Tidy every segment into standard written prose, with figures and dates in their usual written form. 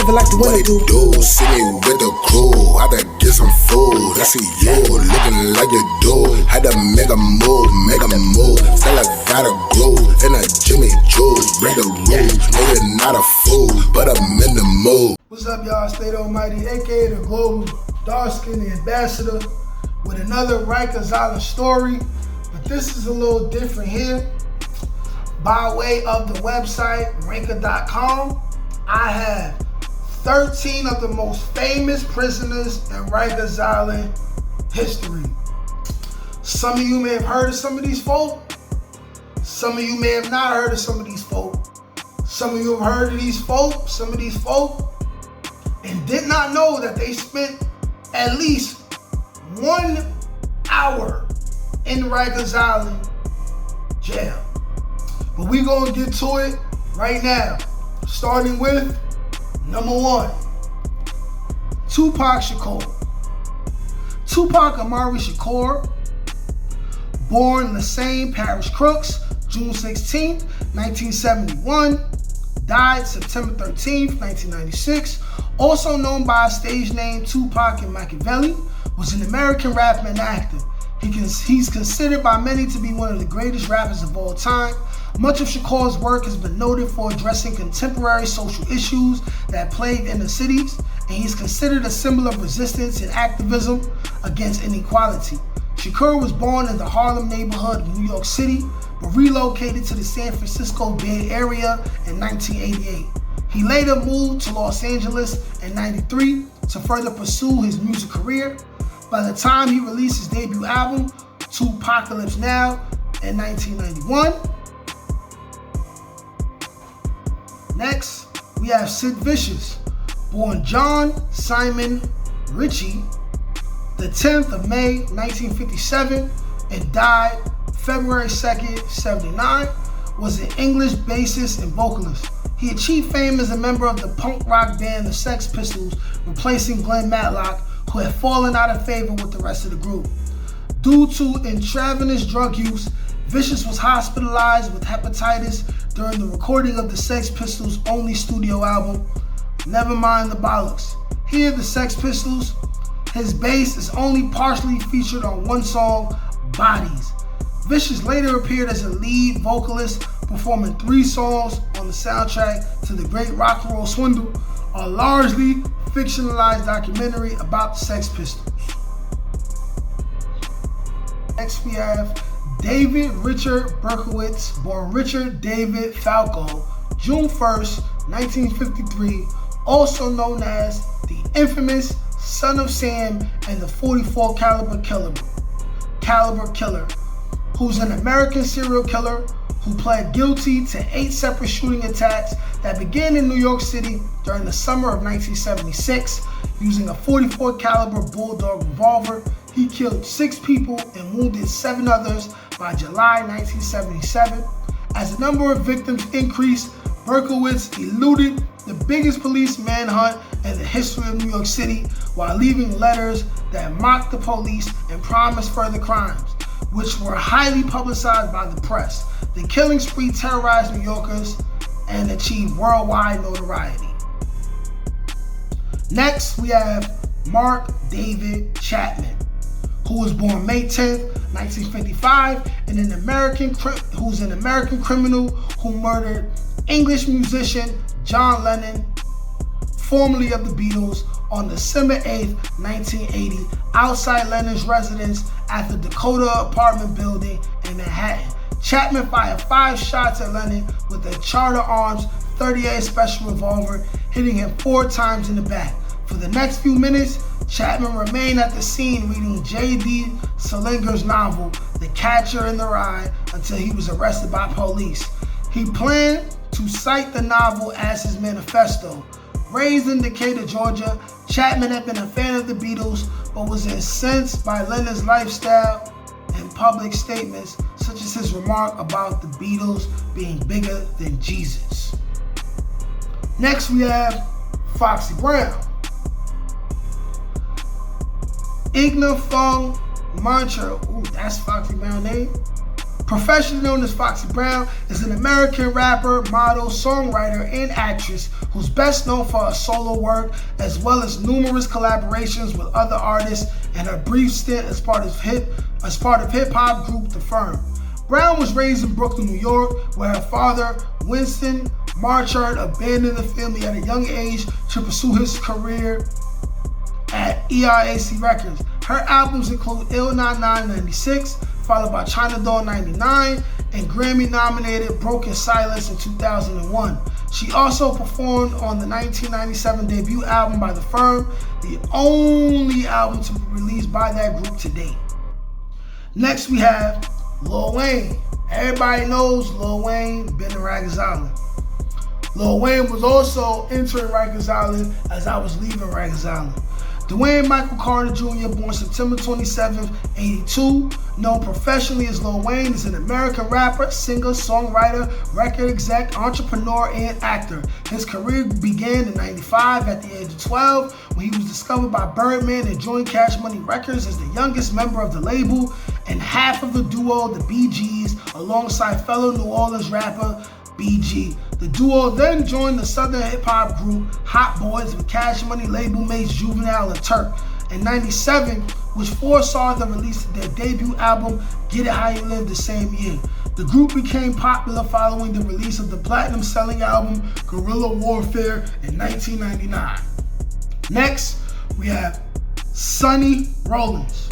living like the winner do. See me with the crew, had to get some food. I see you looking like you do. Had to make a move. Still I gotta grow in a Jimmy Choo. Break the rules, no you're not a fool, but I'm in the mood. What's up, y'all? State Almighty, aka the Global Dark Skin Ambassador, with another Rikers Island story. But this is a little different here. By way of the website ranker.com, I have 13 of the most famous prisoners in Rikers Island history. Some of you may have heard of some of these folk. Some of you may have not heard of some of these folk. Some of you have heard of these folk, some of these folk, and did not know that they spent at least 1 hour in Rikers Island jail. But we gonna get to it right now, starting with number 1, Tupac Shakur. Tupac Amari Shakur, born Lassane Parish Crooks, June 16, 1971, died September 13, 1996, also known by his stage name Tupac and Machiavelli, was an American rapper and actor. He's considered by many to be one of the greatest rappers of all time. Much of Shakur's work has been noted for addressing contemporary social issues that plague inner cities, and he's considered a symbol of resistance and activism against inequality. Shakur was born in the Harlem neighborhood of New York City, but relocated to the San Francisco Bay Area in 1988. He later moved to Los Angeles in 93 to further pursue his music career. By the time he released his debut album, Tupacalypse Now, in 1991. Next, we have Sid Vicious, born John Simon Ritchie, the 10th of May, 1957, and died February 2nd, 79, was an English bassist and vocalist. He achieved fame as a member of the punk rock band the Sex Pistols, replacing Glenn Matlock, who had fallen out of favor with the rest of the group. Due to intravenous drug use, Vicious was hospitalized with hepatitis during the recording of the Sex Pistols' only studio album, Nevermind the Bollocks. Here, the Sex Pistols, his bass is only partially featured on one song, Bodies. Vicious later appeared as a lead vocalist, performing 3 songs on the soundtrack to The Great Rock and Roll Swindle, a largely fictionalized documentary about the Sex Pistols. Next we have David Richard Berkowitz, born Richard David Falco, June 1st, 1953, also known as the infamous Son of Sam and the 44 caliber killer, who's an American serial killer who pled guilty to 8 separate shooting attacks that began in New York City during the summer of 1976. Using a 44 caliber Bulldog revolver, he killed 6 people and wounded 7 others by July 1977. As the number of victims increased, Berkowitz eluded the biggest police manhunt in the history of New York City while leaving letters that mocked the police and promised further crimes, which were highly publicized by the press. The killing spree terrorized New Yorkers and achieved worldwide notoriety. Next, we have Mark David Chapman, who was born May 10th, 1955, and who's an American criminal who murdered English musician John Lennon, formerly of the Beatles, on December 8th, 1980, outside Lennon's residence at the Dakota apartment building in Manhattan. Chapman fired 5 shots at Lennon with a Charter Arms .38 special revolver, hitting him 4 times in the back. For the next few minutes, Chapman remained at the scene reading J.D. Salinger's novel, The Catcher in the Rye, until he was arrested by police. He planned to cite the novel as his manifesto. Raised in Decatur, Georgia, Chapman had been a fan of the Beatles, but was incensed by Lennon's lifestyle and public statements, such as his remark about the Beatles being bigger than Jesus. Next, we have Foxy Brown. Igna Fung Mantra, ooh, that's Foxy Brown's name. Professionally known as Foxy Brown, is an American rapper, model, songwriter, and actress who's best known for her solo work as well as numerous collaborations with other artists and her brief stint as part of hip-hop group The Firm. Brown was raised in Brooklyn, New York, where her father, Winston Marchard, abandoned the family at a young age to pursue his career at ERAC Records. Her albums include Ill 99 96, followed by China Doll 99, and Grammy-nominated Broken Silence in 2001. She also performed on the 1997 debut album by The Firm, the only album to be released by that group to date. Next we have Lil Wayne. Everybody knows Lil Wayne been in Rikers Island. Lil Wayne was also entering Rikers Island as I was leaving Rikers Island. Dwayne Michael Carter Jr., born September 27, 82, known professionally as Lil Wayne, is an American rapper, singer, songwriter, record exec, entrepreneur, and actor. His career began in 95 at the age of 12 when he was discovered by Birdman and joined Cash Money Records as the youngest member of the label and half of the duo, the BGs, alongside fellow New Orleans rapper BG. The duo then joined the southern hip-hop group Hot Boys with Cash Money label mates Juvenile and Turk. In 97, which foresaw the release of their debut album Get It How You Live the same year. The group became popular following the release of the platinum-selling album Guerrilla Warfare in 1999. Next, we have Sonny Rollins.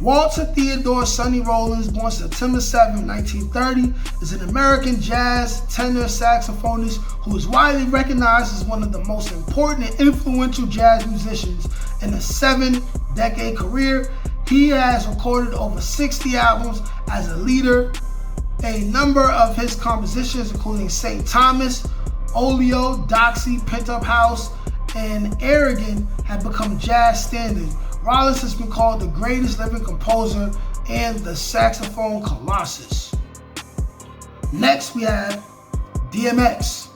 Walter Theodore Sonny Rollins, born September 7, 1930, is an American jazz tenor saxophonist who is widely recognized as one of the most important and influential jazz musicians in a 7-decade career. He has recorded over 60 albums as a leader. A number of his compositions, including St. Thomas, Oleo, Doxy, Pent Up House, and Arrogant, have become jazz standards. Rollins has been called the greatest living composer and the saxophone colossus. Next, we have DMX.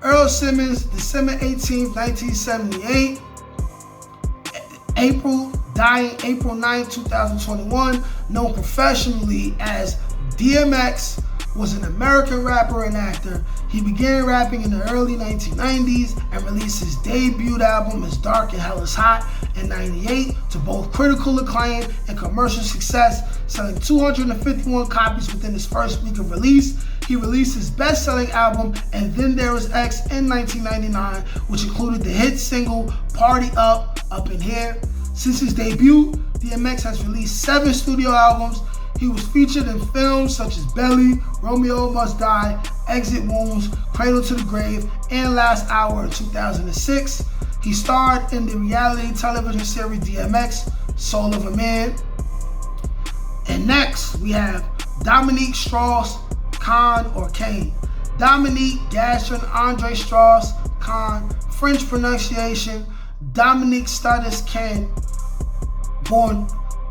Earl Simmons, December 18, 1978. Dying April 9, 2021. Known professionally as DMX, was an American rapper and actor. He began rapping in the early 1990s and released his debut album It's Dark and Hell Is Hot in 98 to both critical acclaim and commercial success, selling 251 copies within his first week of release. He released his best-selling album And Then There Was X in 1999, which included the hit single Party Up, Up in Here. Since his debut, DMX has released 7 studio albums. He was featured in films such as Belly, Romeo Must Die, Exit Wounds, Cradle to the Grave, and Last Hour in 2006. He starred in the reality television series DMX, Soul of a Man. And next, we have Dominique Strauss, Khan or Kane. Dominique Gastron Andre Strauss, Khan, French pronunciation, Dominique Studis Kane, born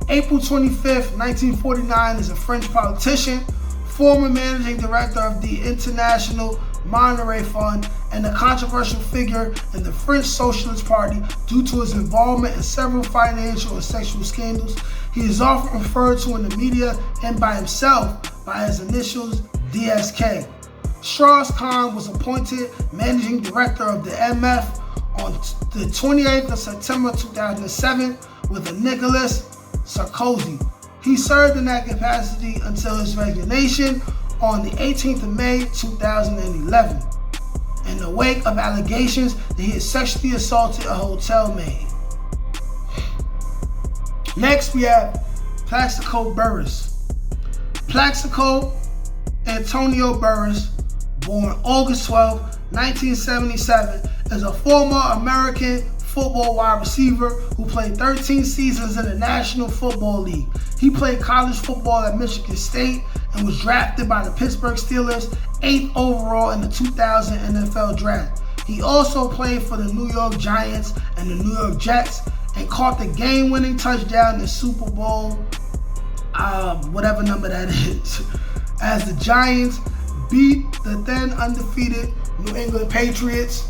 April 25th, 1949, is a French politician, former managing director of the International Monetary Fund, and a controversial figure in the French Socialist Party due to his involvement in several financial and sexual scandals. He is often referred to in the media and by himself by his initials DSK. Strauss-Kahn was appointed managing director of the MF on the 28th of September 2007 with a Nicolas Sarkozy. He served in that capacity until his resignation on the 18th of May 2011 in the wake of allegations that he had sexually assaulted a hotel maid. Next, we have Plaxico Burress. Plaxico Antonio Burress, born August 12, 1977, is a former American football wide receiver who played 13 seasons in the National Football League. He played college football at Michigan State and was drafted by the Pittsburgh Steelers 8th overall in the 2000 NFL Draft. He also played for the New York Giants and the New York Jets and caught the game-winning touchdown in the Super Bowl, whatever number that is, as the Giants beat the then undefeated New England Patriots.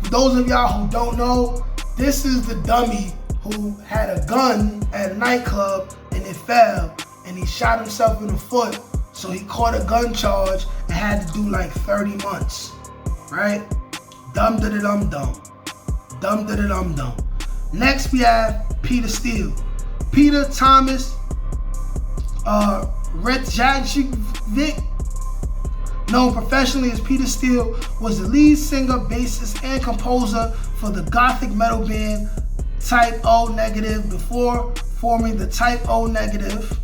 For those of y'all who don't know, this is the dummy who had a gun at a nightclub and it fell and and he shot himself in the foot. So he caught a gun charge and had to do like 30 months, right? Dum-da-da-dum-dum. Dum-da-da-dum-dum. Next we have Peter Steele. Peter Thomas Redjajic, known professionally as Peter Steele, was the lead singer, bassist, and composer for the gothic metal band Type O Negative before forming the Type O Negative.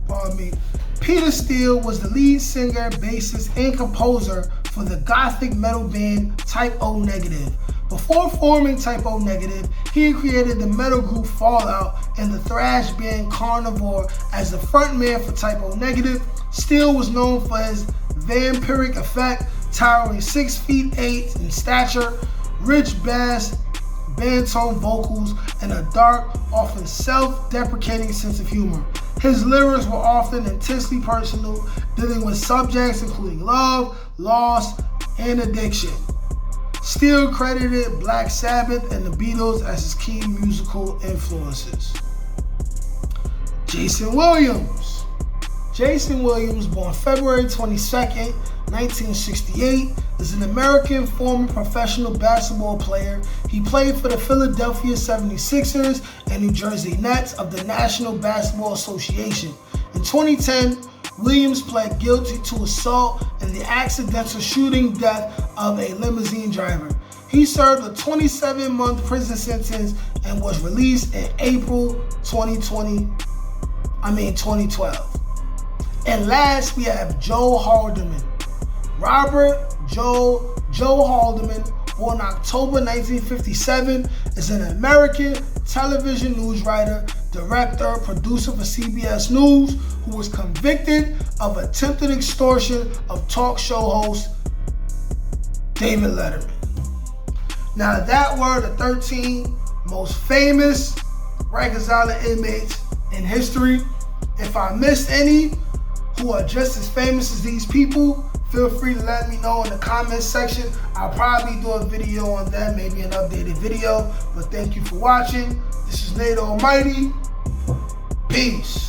Pardon me. Peter Steele was the lead singer, bassist, and composer for the gothic metal band Type O Negative. Before forming Type O Negative, he created the metal group Fallout and the thrash band Carnivore as the frontman for Type O Negative. Steele was known for his vampiric effect, towering 6'8" in stature, rich bass, baritone vocals, and a dark, often self-deprecating sense of humor. His lyrics were often intensely personal, dealing with subjects including love, loss, and addiction. Steele credited Black Sabbath and the Beatles as his key musical influences. Jason Williams. Jason Williams, born February 22nd, 1968, is an American former professional basketball player. He played for the Philadelphia 76ers and New Jersey Nets of the National Basketball Association. In 2010, Williams pled guilty to assault and the accidental shooting death of a limousine driver. He served a 27-month prison sentence and was released in April 2012. And last, we have Joe Hardeman. Robert Joe Hardeman, born October 1957, is an American television news writer, director, producer for CBS News, who was convicted of attempted extortion of talk show host David Letterman. Now that were the 13 most famous Rikers Island inmates in history. If I missed any who are just as famous as these people, feel free to let me know in the comments section. I'll probably do a video on that, maybe an updated video. But thank you for watching. This is Nate Almighty. Peace.